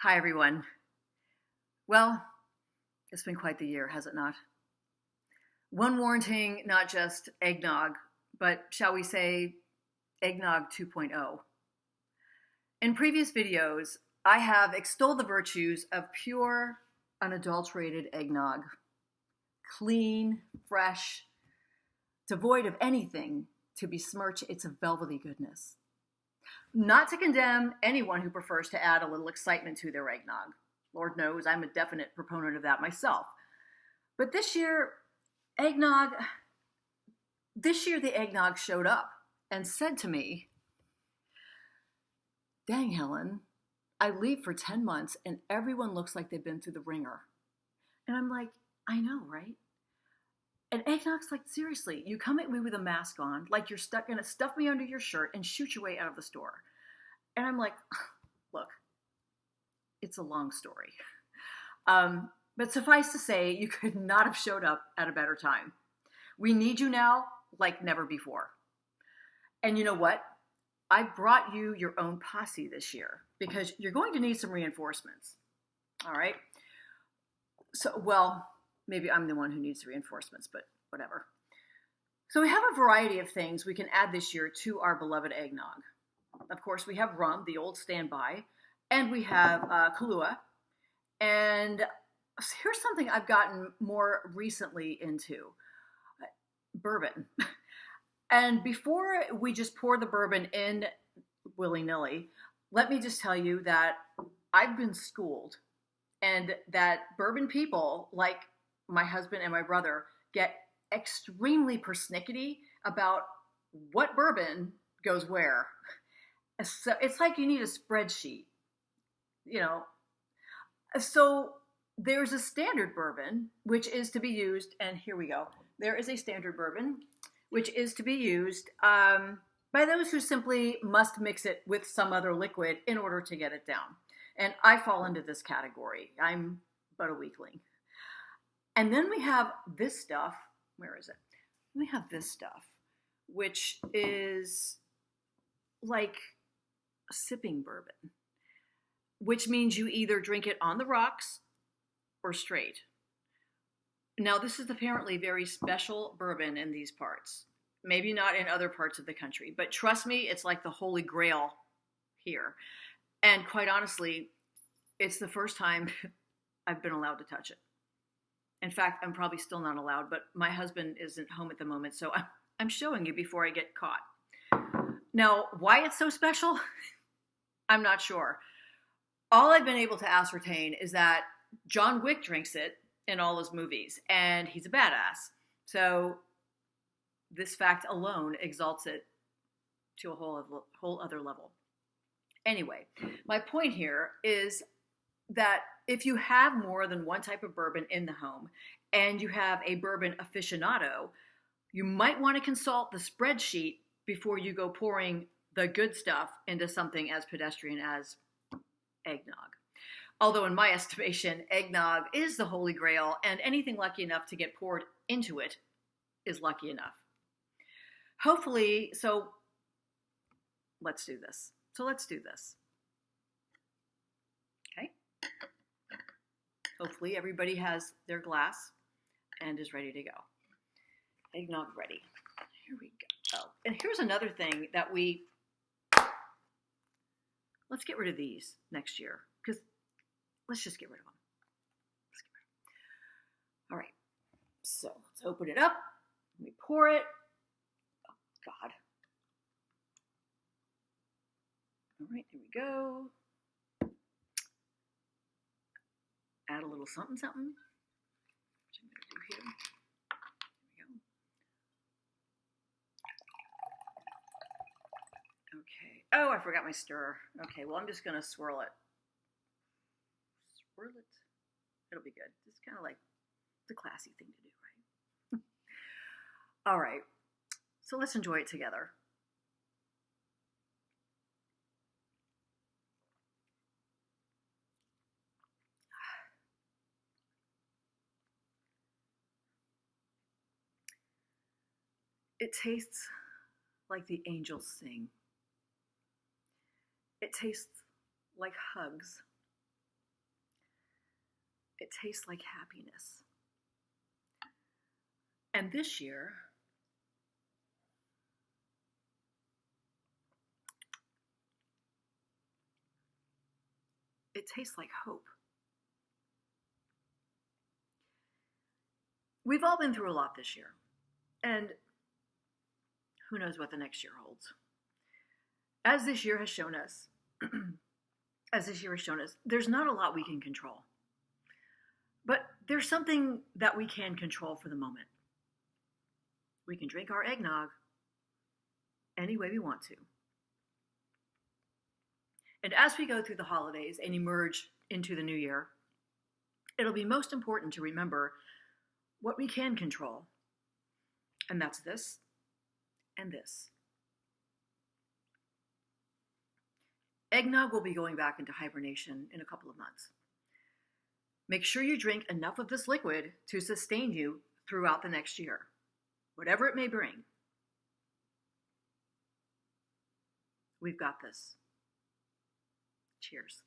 Hi, everyone. Well, it's been quite the year, has it not? One warranting not just eggnog, but shall we say eggnog 2.0. In previous videos, I have extolled the virtues of pure, unadulterated eggnog. Clean, fresh, devoid of anything to besmirch its velvety goodness. Not to condemn anyone who prefers to add a little excitement to their eggnog. Lord knows I'm a definite proponent of that myself. But eggnog, this year the eggnog showed up and said to me, "Dang, Helen, I leave for 10 months and everyone looks like they've been through the ringer." And I'm like, I know, right? And eggnog's like, seriously, you come at me with a mask on, like you're gonna stuff me under your shirt and shoot your way out of the store. And I'm like, look, it's a long story. But suffice to say, you could not have showed up at a better time. We need you now like never before. And you know what? I brought you your own posse this year because you're going to need some reinforcements. All right? So, well, maybe I'm the one who needs the reinforcements, but whatever. So we have a variety of things we can add this year to our beloved eggnog. Of course, we have rum, the old standby, and we have Kahlua. And here's something I've gotten more recently into, bourbon. And before we just pour the bourbon in willy-nilly, let me just tell you that I've been schooled and that bourbon people, like my husband and my brother, get extremely persnickety about what bourbon goes where. So it's like you need a spreadsheet, you know. So there's a standard bourbon, which is to be used, and here we go. There is a standard bourbon, which is to be used by those who simply must mix it with some other liquid in order to get it down. And I fall into this category. I'm but a weakling. And then we have this stuff. Where is it? We have this stuff, which is like sipping bourbon, which means you either drink it on the rocks or straight. Now, this is apparently very special bourbon in these parts. Maybe not in other parts of the country, but trust me, it's like the holy grail here. And quite honestly, it's the first time I've been allowed to touch it. In fact, I'm probably still not allowed, but my husband isn't home at the moment, so I'm showing you before I get caught. Now, why it's so special? I'm not sure. All I've been able to ascertain is that John Wick drinks it in all his movies, and he's a badass. So this fact alone exalts it to a whole other level. Anyway, my point here is that if you have more than one type of bourbon in the home and you have a bourbon aficionado, you might want to consult the spreadsheet before you go pouring the good stuff into something as pedestrian as eggnog. Although in my estimation, eggnog is the holy grail, and anything lucky enough to get poured into it is lucky enough. Hopefully, let's do this. Okay? Hopefully everybody has their glass and is ready to go. Eggnog ready. Here we go. Oh, and here's another thing that let's get rid of these next year, because let's just get rid of them. All right, so let's open it up. Let me pour it. Oh, God. All right, here we go. Add a little something, which I'm going to do here. There we go. Okay. Oh, I forgot my stirrer. Okay, well, I'm just going to swirl it. Swirl it. It'll be good. It's kind of like the classy thing to do, right? All right. So let's enjoy it together. It tastes like the angels sing. It tastes like hugs. It tastes like happiness. And this year, it tastes like hope. We've all been through a lot this year, and who knows what the next year holds. As this year has shown us, there's not a lot we can control. But there's something that we can control for the moment. We can drink our eggnog any way we want to. And as we go through the holidays and emerge into the new year, it'll be most important to remember what we can control. And that's this and this. Eggnog will be going back into hibernation in a couple of months. Make sure you drink enough of this liquid to sustain you throughout the next year, whatever it may bring. We've got this. Cheers.